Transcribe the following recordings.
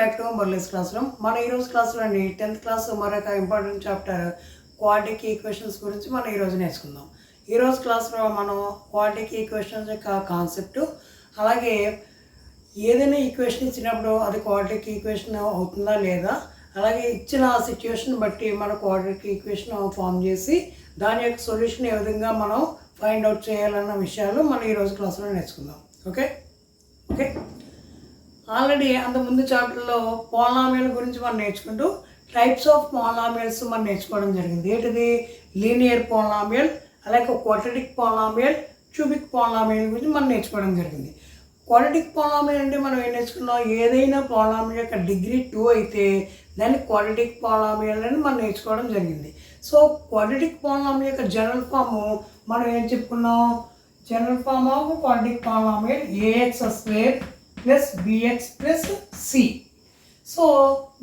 Back to Murali's classroom. మన ఈరోజు క్లాస్లో అండి 10th క్లాస్ మరొక ఇంపార్టెంట్ చాప్టర్ క్వాడ్రాటిక్ ఈక్వేషన్స్ గురించి మనం ఈరోజు నేర్చుకుందాం. ఈరోజు క్లాస్లో మనం క్వాడ్రాటిక్ ఈక్వేషన్స్ యొక్క కాన్సెప్ట్, అలాగే ఏదైనా ఈక్వేషన్ ఇచ్చినప్పుడు అది క్వాడ్రాటిక్ ఈక్వేషన్ అవుతుందా లేదా, అలాగే ఇచ్చిన సిచ్యువేషన్ బట్టి మన క్వాడ్రాటిక్ ఈక్వేషన్ ఫామ్ చేసి దాని యొక్క సొల్యూషన్ ఏ విధంగా మనం ఫైండ్ అవుట్ చేయాలన్న విషయాలు మనం ఈరోజు క్లాస్లో నేర్చుకుందాం. ఓకే ఓకే ఆల్రెడీ అంతకుముందు చాప్టర్లో పాలినామియల్ గురించి మనం నేర్చుకుంటూ టైప్స్ ఆఫ్ పాలినామియల్స్ మనం నేర్చుకోవడం జరిగింది. ఏంటిది? లీనియర్ పాలినామియల్, అలాగే క్వాడ్రాటిక్ పాలినామియల్, క్యూబిక్ పాలినామియల్ గురించి మనం నేర్చుకోవడం జరిగింది. క్వాడ్రాటిక్ పాలినామియల్ అంటే మనం ఏం నేర్చుకున్నాం? ఏదైనా పాలినామియల్ యొక్క డిగ్రీ 2 అయితే దాన్ని క్వాడ్రాటిక్ పాలినామియల్ అని మనం నేర్చుకోవడం జరిగింది. సో క్వాడ్రాటిక్ పాలినామియల్ యొక్క జనరల్ ఫామ్ మనం ఏం చెప్పుకున్నాం? General form of quadratic polynomial ax square plus bx plus c. So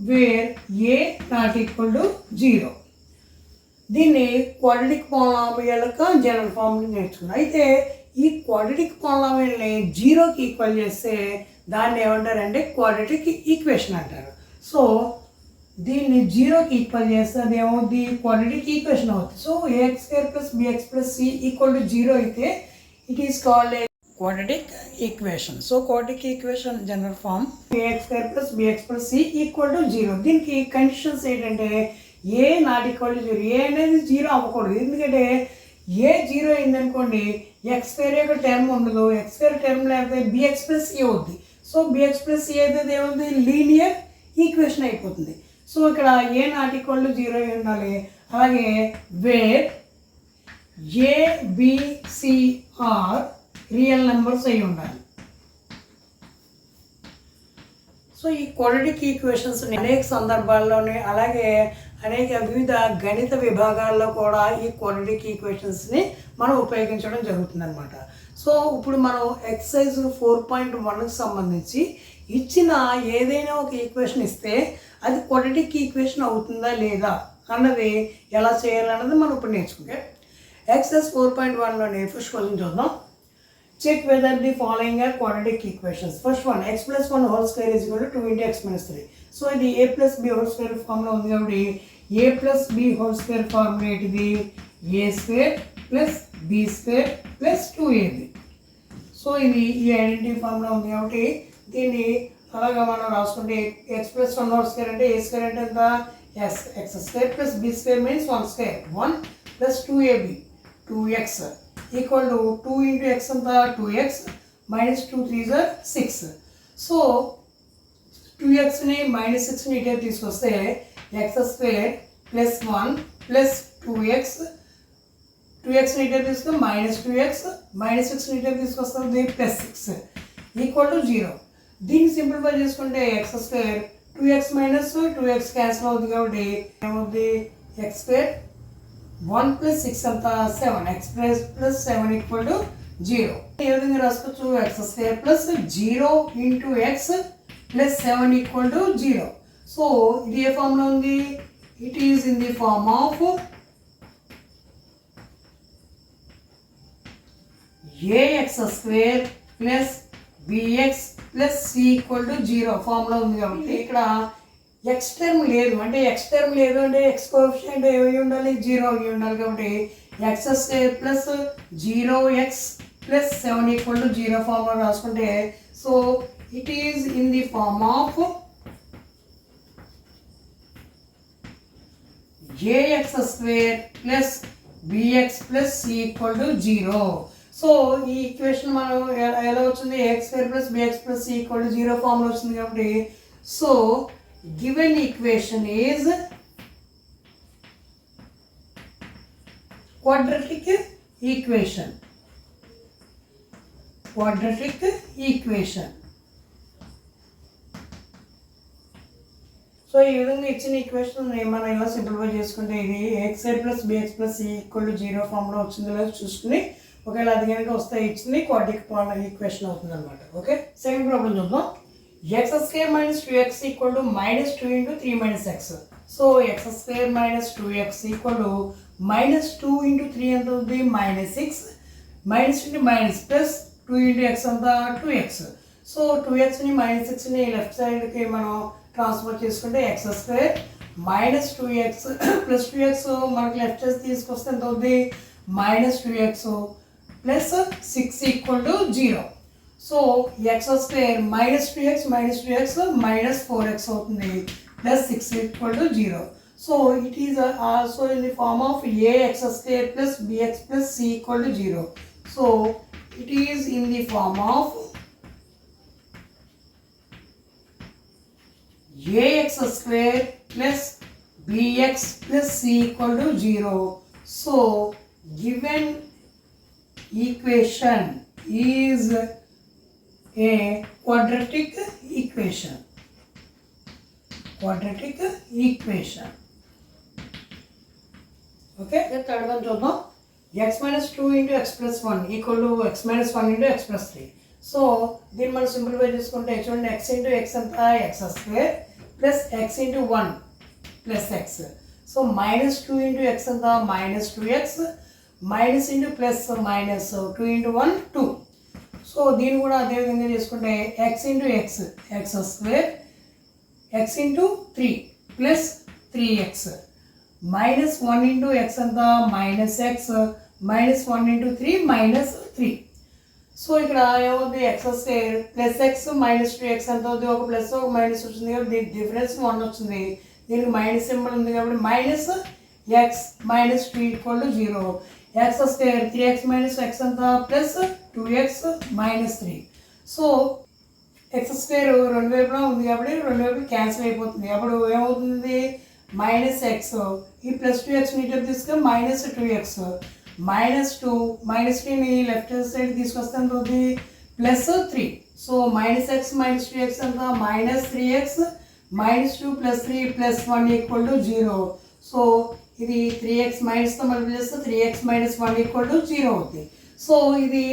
where a not equal to 0. దీన్ని క్వాడ్రాటిక్ పాలినామియల్ యొక్క జనరల్ ఫామ్ నేర్చుకున్నాం. అయితే ఈ క్వాడ్రాటిక్ పాలినామియల్ని 0కి ఈక్వల్ చేస్తే దాన్ని ఏమంటారంటే క్వాడ్రాటిక్ ఈక్వేషన్ అంటారు. సో దీన్ని 0కి ఈక్వల్ చేస్తే అది ఏమవుతుంది? క్వాడ్రాటిక్ ఈక్వేషన్ అవుతుంది. So ax square plus bx plus c equal to 0 అయితే it is called a quadratic equation. So quadratic equation general form ax square plus bx plus c equal to 0. దీనికి conditions ఏంటంటే a not equal to 0. a అనేది 0 అవ్వకూడదు. ఎందుకంటే a 0 అయిందనుకోండి X square యొక్క term ఉండదు. X square term లేకపోతే bx plus c అవుద్ది. సో bx plus c అయితే ఏమవుతుంది? లీనియర్ ఈక్వేషన్ అయిపోతుంది. సో ఇక్కడ a నాట్ ఈక్వల్ టు 0 ఉండాలి. అలాగే where a b c are real numbers అయి ఉండాలి. సో ఈ క్వాడ్రాటిక్ ఈక్వేషన్స్ అనేక సందర్భాల్లోనే, అలాగే అనేక వివిధ గణిత విభాగాల్లో కూడా ఈ క్వాడ్రాటిక్ ఈక్వేషన్స్ని మనం ఉపయోగించడం జరుగుతుంది అనమాట. సో ఇప్పుడు మనం ఎక్సర్సైజ్ 4.1కి సంబంధించి ఇచ్చిన ఏదైనా ఒక ఈక్వేషన్ ఇస్తే అది క్వాడ్రాటిక్ ఈక్వేషన్ అవుతుందా లేదా అన్నది ఎలా చేయాలన్నది మనం ఇప్పుడు నేర్చుకుంటే ఎక్సర్సైజ్ 4.1లోని ఫస్ట్ క్వశ్చన్ చూద్దాం. Check whether the following are quadratic equations. First one, x plus 1 whole square is equal to 2 into x minus 3. So the a plus b whole square formula ఉంది కాబట్టి a plus b whole square formula ఏంటిది? a square plus b square plus 2ab. So ఇది ఈ identity formula ఉంది కాబట్టి దీన్ని అలాగా మనం రాసుకుంటే x plus 1 whole square అంటే a square అంటే ఎంత? x square plus b square means 1 square. 1 plus 2ab 2x equal to 2 into x అంతా 2x minus 2 3s are 6. So 2xని minus 6ని ఇటే తీసుకొస్తే x స్క్వేర్ ప్లస్ 1 ప్లస్ 2xని ఇటే తీసుకొని మైనస్ 2x మైనస్ 6ని ఇటే తీసుకొస్తుంది ప్లస్ 6 ఈక్వల్ టు 0. దీన్ని సింప్లిఫై చేసుకుంటే x square 2x minus 2x cancel అవుతుంది కాబట్టి ఏమవుతుంది? x స్క్వేర్ 1 ప్లస్ 6 అంతా 7. x plus 7 equal to 0. ఏ విధంగా రాసుకోవచ్చు? x square plus 0 into X plus 7 equal to 0. So ఇది ఏ ఫార్ములా ఉంది? It is in the form of ax square plus bx plus c equal to 0 formula ఉంది కాబట్టి ఇక్కడ ఎక్స్ టర్మ్ లేదు. అంటే ఎక్స్ టర్మ్ లేదు అంటే ఎక్స్ కోఎఫిషియంట్ ఏమి ఉండాలి? 0 అవి ఉండాలి. కాబట్టి x square plus 0x plus 7 equal to 0 formula రాసుకుంటే so it is in the form of ax square plus bx plus c equal to 0. So ఈ ఈక్వేషన్ మనం ఎలా వచ్చింది? x square plus bx plus c equal to 0 formula వచ్చింది కాబట్టి so given equation is quadratic equation. Quadratic equation. So ఈ విధంగా ఇచ్చిన equation మనం ఇలా సింప్లిఫై చేసుకుంటే ఇది x plus bx plus c equal to 0 formula వచ్చిందో లేదో చూసుకుని ఒకవేళ అది కనుక వస్తే ఇచ్చింది క్వాడ్రాటిక్ ఈక్వేషన్ అవుతుంది అనమాట. ఓకే, సెకండ్ ప్రాబ్లం చూద్దాం. x square minus 2x equal to minus 2 into 3 minus x. So x square minus 2x equal to minus 2 into 3 and the minus 6 minus into minus plus 2 into x and the 2x. So 2x ni minus 6 ni left side ki మనం transfer చేసుకుంటే X square minus 2x plus 2x మనకి left చేసి తీసుకొస్తే ఎంత అవుతుంది minus 2x plus 6 equal to 0. So X square minus 2x minus 4x అవుతుంది plus 6 equal to 0. So it is also in the form of ax square plus bx plus c equal to 0. So it is in the form of ax square plus bx plus c equal to 0. So given equation is a quadratic equation. Okay, the third one చూద్దాం. x minus 2 into x plus 1 equal to x minus 1 into x plus 3. So దీన్ని మనం simplify చేసుకుంటే చూడండి x into x అంతా x square plus x into 1 plus x. So minus 2 into x అంతా minus 2x minus into plus minus 2 into 1 2. So దీన్ని కూడా అదే విధంగా చేసుకుంటే x into x square x into 3 plus 3x minus 1 into x అంతా minus x minus 1 into 3 minus 3. So ఇక్కడ ఏమవుతుంది X square plus X minus 2x ఎంత అవుతుంది ఒక ప్లస్ ఒక మైనస్ వచ్చింది కాబట్టి దీనికి డిఫరెన్స్ 1 వచ్చింది దీనికి మైనస్ సింబల్ ఉంది కాబట్టి minus x minus 2 equal to 0. X square 3x minus x అంతా plus 2x minus 3. So X square రెండు వైపులా ఉంది కాబట్టి రెండు వైపులు క్యాన్సిల్ అయిపోతుంది అప్పుడు ఏమవుతుంది మైనస్ ఎక్స్ ఈ ప్లస్ 2x నీటి తీసుకొని మైనస్ 2x మైనస్ 2 మైనస్ 3ని లెఫ్ట్ సైడ్ తీసుకొస్తే ఎంత అవుతుంది plus 3. So minus x minus 2x అంతా minus 3x minus 2 plus 3 plus 1 equal to 0. So ఇది 3x మైనస్తో మల్టిప్లై చేస్తే 3x మైనస్ 1 ఈక్వల్ టు 0 అవుతుంది. సో ఇది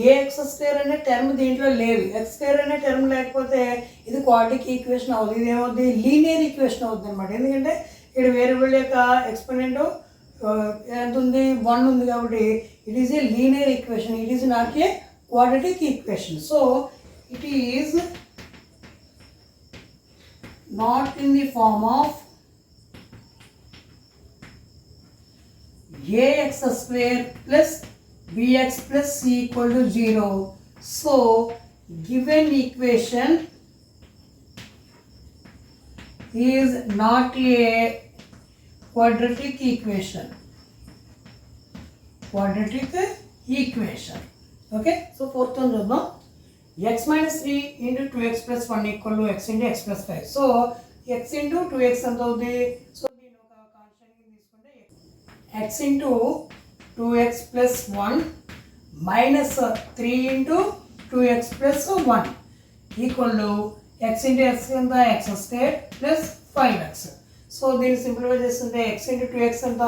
ఏ ఎక్స్ స్క్వేర్ అనే టర్మ్ దీంట్లో లేదు ఎక్స్ స్క్వేర్ అనే టర్మ్ లేకపోతే ఇది క్వాడ్రాటిక్ ఈక్వేషన్ అవుతుంది ఇది ఏమవుతుంది లీనియర్ ఈక్వేషన్ అవుతుంది అనమాట. ఎందుకంటే ఇక్కడ వేరియబుల్ యొక్క ఎక్స్పోనెంట్ ఎంత ఉంది 1 ఉంది కాబట్టి it is a linear equation it is not a quadratic equation. So it is not in the form of ax square plus bx plus c equal to 0. So given equation is not a quadratic equation. Okay, so fourth one చూద్దాం x minus 3 into 2x plus 1 equal to x into x plus 5. So x into 2x ఎంత అవుతుంది so దీని ఒక constant కి తీసుకుంటే x into 2x plus 1 minus 3 into 2x plus 1 equal to x into x ఎంత x square plus 5x. So దీన్ని simplify చేస్తుంటే x into 2x ఎంత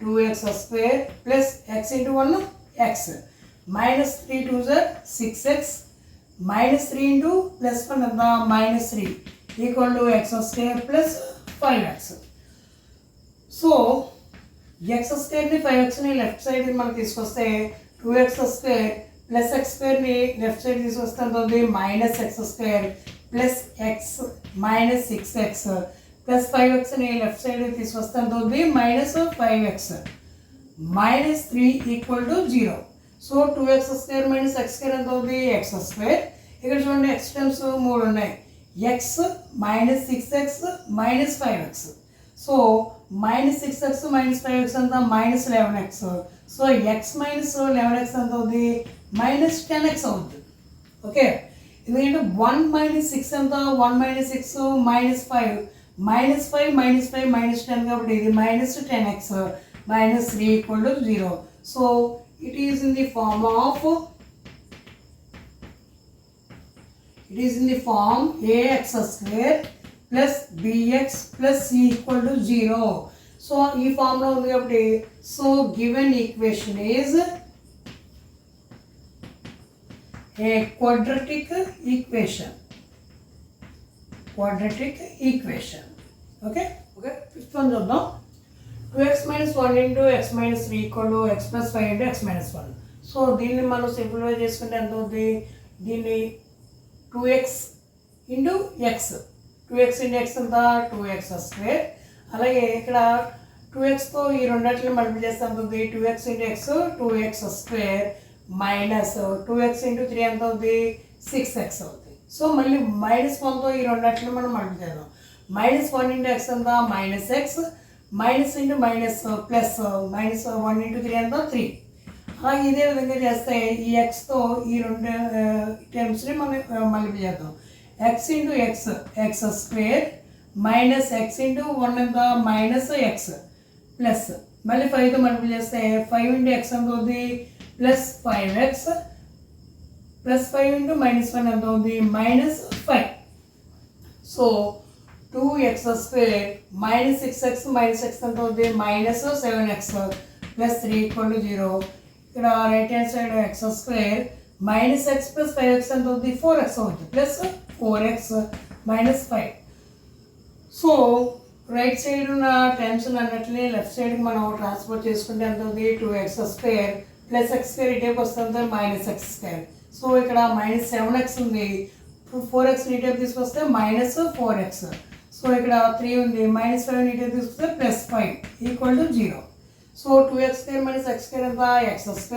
2x square plus x into 1 x minus 3 2 6x minus 3 into plus 1 ఎంత minus 3 equal to x square plus 5x. So x స్క్వేర్ని 5xని left side మనం తీసుకొస్తే 2x square plus x స్క్వేర్ని left side తీసుకొస్తే ఎంత అవుతుంది minus x square plus x minus 6x plus 5xని లెఫ్ట్ సైడ్ తీసుకొస్తే ఎంత అవుతుంది minus 5x minus 3 equal to 0. So 2x square minus x square ఎంత అవుతుంది x స్క్వేర్ ఇక్కడ చూడండి x టర్మ్స్ 3 ఉన్నాయి x minus 6x minus 5x. So minus 6x minus 5x అంతా minus 11x. So x minus 11x ఎంత అవుతుంది minus 10x అవుతుంది. Okay ఎందుకంటే 1 మైనస్ 6 అంతా 1 minus 6 minus 5 minus 5 minus 5 minus 10 కాబట్టి ఇది minus 10x minus 3 equal to 0. So it is in the form of ax square plus bx plus c equal to 0. So ఈ ఫార్మ్లో ఉంది కాబట్టి so given equation is a quadratic equation. Okay fifth one చూద్దాం 2x minus 1 into x minus 3 equal to x plus 5 into x minus 1. So దీన్ని మనం simplify చేసుకుంటే ఎంత అవుతుంది దీన్ని 2x into x 2x into X ఎంత 2x². అలాగే ఇక్కడ 2xతో ఈ రెండింటిని మల్టిప్లై చేస్తే ఎంత అవుతుంది 2x into X 2x² minus 2x into 3 ఎంత అవుతుంది 6x అవుతుంది. సో మళ్ళీ -1తో ఈ రెండింటిని మనం మల్టిప్లై చేద్దాం. -1 ఇంటూ ఎక్స్ ఎంత -x minus into minus plus -1 into 3 ఎంత 3. అలాగే ఇదే విధంగా చేస్తే ఈ ఎక్స్తో ఈ రెండు టర్మ్స్ని మనం మల్టిప్లై చేద్దాం. x into X x² minus x into 1 ఎంత -x ప్లస్ మళ్ళీ 5తో మల్టిప్లై చేస్తే 5 ఇంటూ ఎక్స్ ఎంత అవుతుంది ప్లస్ 5x ప్లస్ 5 ఇంటూ -1 ఎంత అవుతుంది -5. So 2x² minus 6x minus x ఎంత అవుతుంది -7x plus 3 = 0. ఇక్కడ right hand side x² minus x plus 5x ఎంత అవుతుంది 4x అవుతుంది plus 4x minus 5. So right side ఉన్న టర్మ్స్ అన్నట్లే లెఫ్ట్ సైడ్కి మనం ట్రాన్స్ఫర్ చేసుకుంటే ఎంత అవుతుంది 2x² ప్లస్ x² ఇటేపు వస్తుంది -x². సో ఇక్కడ -7x ఉంది, 4x ఇటేపు తీసుకొస్తే -4x. సో ఇక్కడ 3 ఉంది, -5 ఇటేపు తీసుకొస్తే +5 = 0. సో 2x² - x² ఎంత x²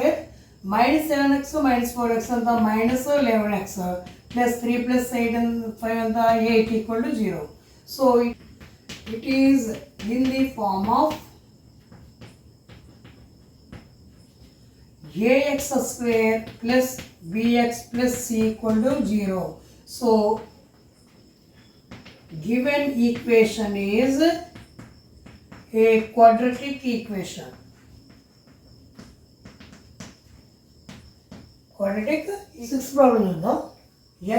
-7x -4x ఎంత -11x ప్లస్ 3 + 8 5 ఎంత 8 = 0. So it is in the form of ax² plus bx plus c = 0. So given equation is a quadratic equation. Quadratic 6th problem unno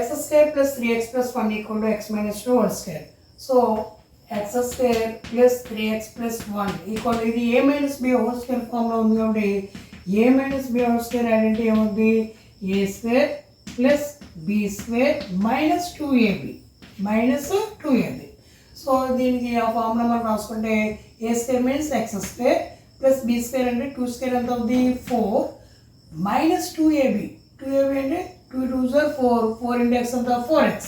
x² plus 3x plus 1 = x minus 2 whole square. So x² plus 3x plus 1 = ఇది a minus b whole square form లో ఉంది కాబట్టి a minus b whole square identity ఏముంది a² plus b² minus 2ab minus 2ab. So దీనికి ఆ formula మనం రాసుకుంటే a² means x² plus b² అంటే 2² ఎంత అవుతుంది 4 minus 2ab అంటే 2 2s are 4 4 into x ఎంత 4x.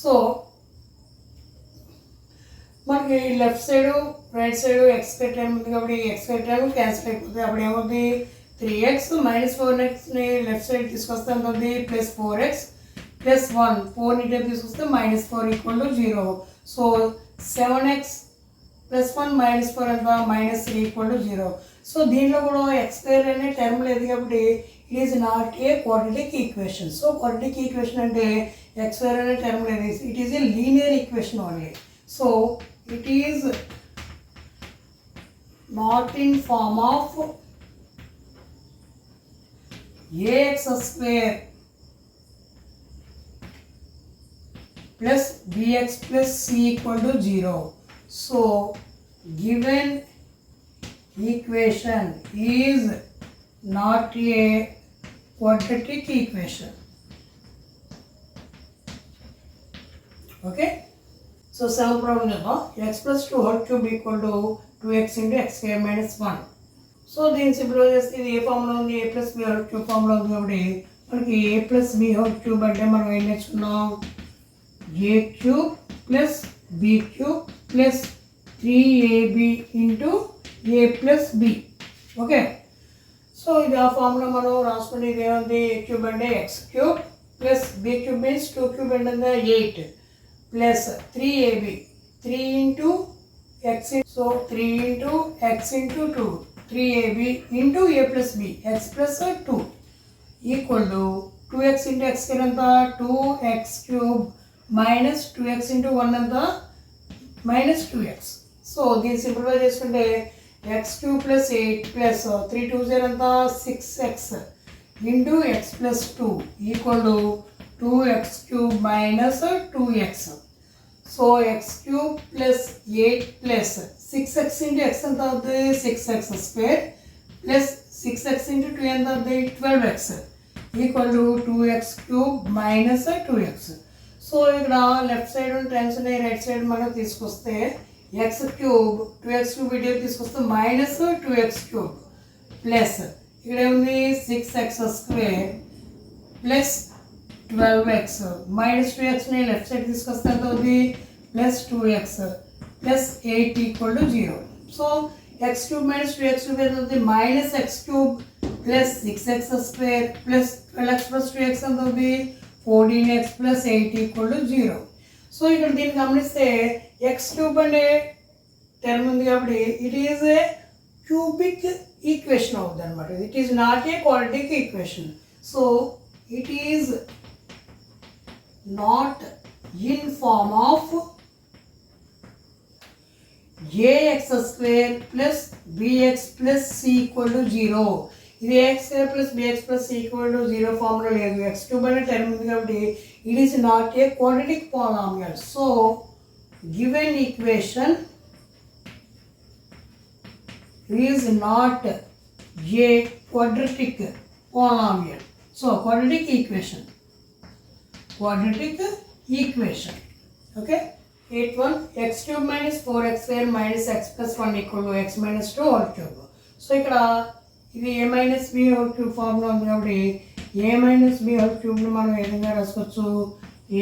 సో మనకి left side right side x² time ఉంది కాబట్టి x² టైం క్యాన్సిల్ అయిపోతుంది. అప్పుడు ఏమవుతుంది 3x - 4xని లెఫ్ట్ సైడ్ తీసుకొస్తే ఎంత అవుతుంది +4x plus 1 4 ని ఇటు తీసుకొస్తే -4 = 0. సో 7x plus 1 -4 ఎంత -3 = 0. సో దీనిలో కూడా x² అనే టర్మ్ లేదు కాబట్టి it is not a quadratic equation. So quadratic equation అంటే x² అనే టర్మ్ లేదు, it is a linear equation only. So it is not in form of ax² plus bx plus c = 0. So given equation is not a quadratic equation. Okay. So 7th problem is x plus 2 whole cube = 2x into x² minus 1. So దీన్ని simplify చేస్తే ఇది ఏ formula ఉంది a plus b whole cube formula ఉంది కాబట్టి మనకి a plus b whole cube అంటే మనం ఏం నేర్చుకున్నాం a³ plus b³ plus 3ab into a plus b. Okay. So ఇది ఆ ఫార్ములా మనం రాసుకుని ఇది ఏముంది a³ అంటే x³ plus b³ means 2³ అంటే 8 plus 3ab 3 into x, so 3 into x into 2 3ab into a plus b x plus 2 equal to 2x into x ఎంత 2x³ minus 2x into 1 ఎంత minus 2x. సో దీన్ని simplify చేసుకుంటే x³ plus 8 plus 3 2 0 ఎంత 6x into x plus 2 equal to 2x³ minus 2x. So x³ plus 8 plus 6x into x ఎంత అవుతుంది 6x² plus 6x into 2 ఎంత అవుతుంది 12x equal to 2x³ minus 2x. So ఇక్కడ left side ఉన్న terms ఉన్నాయి, right side మనం తీసుకొస్తే x³ 2x³ ఇటు తీసుకొస్తే minus 2x³ plus ఇక్కడ ఏముంది 6x² plus 12x minus 2x ని లెఫ్ట్ సైడ్ తీసుకొస్తే ఎంత అవుతుంది plus 2x plus 8 equal to 0. So x cube minus 2x cube ఎంత అవుతుంది minus x cube plus 6x square plus 12x plus 2x ఎంత అవుతుంది 14x plus 8 equal to 0. So ఇక్కడ దీన్ని గమనిస్తే x క్యూబ్ అనే టర్మ్ ఉంది కాబట్టి it is a cubic equation అవుతుంది అనమాట. It is not a quadratic equation. So it is not in form of ax square plus bx plus c equal to 0. ఇది ax square plus bx plus c equal to 0 formula లేదు. x cube అనే term ఉంది కాబట్టి it is not a quadratic polynomial. So given equation is not a quadratic polynomial. So quadratic equation. Okay. 8 1 x cube minus 4x square minus x plus 1 equal to x minus 2 whole cube. So ఇక్కడ ఇది a minus b whole cube formula ఉంది కాబట్టి a minus b whole cube ని మనం ఏ విధంగా రాసుకోవచ్చు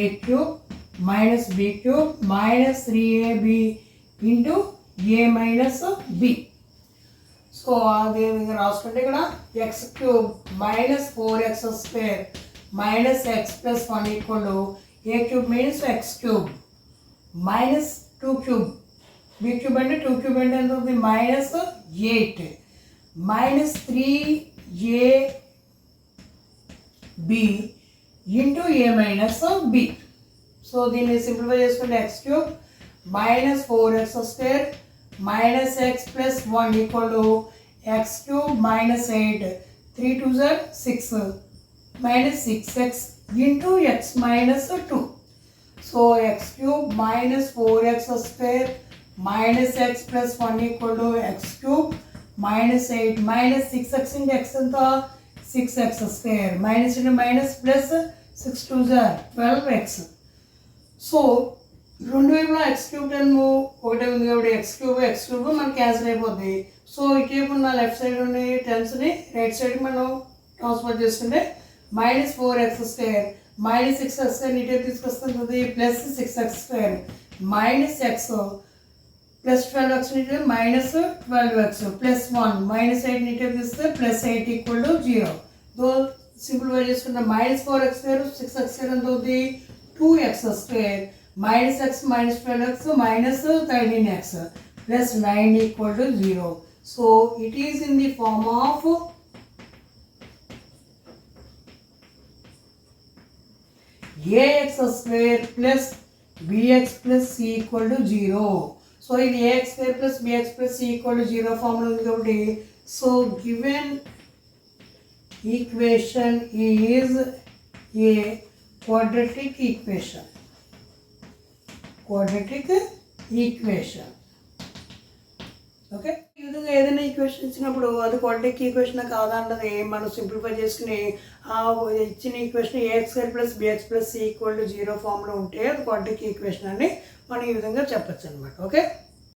a cube minus b cube minus 3ab into a minus b. So అదే విధంగా రాసుకుంటే ఇక్కడ X cube minus 4x square minus X plus 1 equal to A cube minus X cube minus 2 cube B cube అంటే 2 cube అంటే ఎంత అవుతుంది minus 8 minus 3ab into A minus B. So దీన్ని simplify చేసుకుంటే X cube minus 4x square minus x plus 1 equal to x cube minus 8 3 2s are 6 minus 6x into x minus 2. So x cube minus 4x square minus x plus 1 equal to x cube minus 8 minus 6x into x into 6x square minus into minus plus 6 2s are 12x. So రెండు వైపులా X cube term ఒకటే ఉంది కాబట్టి X cube మనకి cancel అయిపోద్ది. So ఇటువైపు ఉన్న left side ఉండే టర్మ్స్ని రైట్ సైడ్ మనం ట్రాన్స్ఫర్ చేసుకుంటే minus 4x square minus 6x square ఇటువైపు తీసుకొస్తుంది plus 6x square minus X plus 12x ఇటువైపు మైనస్ 12x ప్లస్ 1 మైనస్ 8 ఇటువైపు తీస్తే ప్లస్ 8 ఈక్వల్ టు 0. దో సింప్లిఫై చేసుకుంటే minus 4x square 6x square ఎంత అవుతుంది 2x square minus x minus 12x minus 13x plus 9 equal to 0. So it is in the form of ax square plus bx plus c equal to 0. So in ax square plus bx plus c equal to 0 formula ఉంది కాబట్టి so given equation is a quadratic equation. Okay ఈ విధంగా ఏదైనా equation ఇచ్చినప్పుడు అది quadratic equation కాదా అన్నది మనం సింప్లిఫై చేసుకుని ఆ ఇచ్చిన equation AX square plus BX plus C equal to 0 ఫామ్లో ఉంటే అది క్వాడ్రాటిక్ ఈక్వేషన్ అని మనం ఈ విధంగా చెప్పచ్చు అనమాట. ఓకే.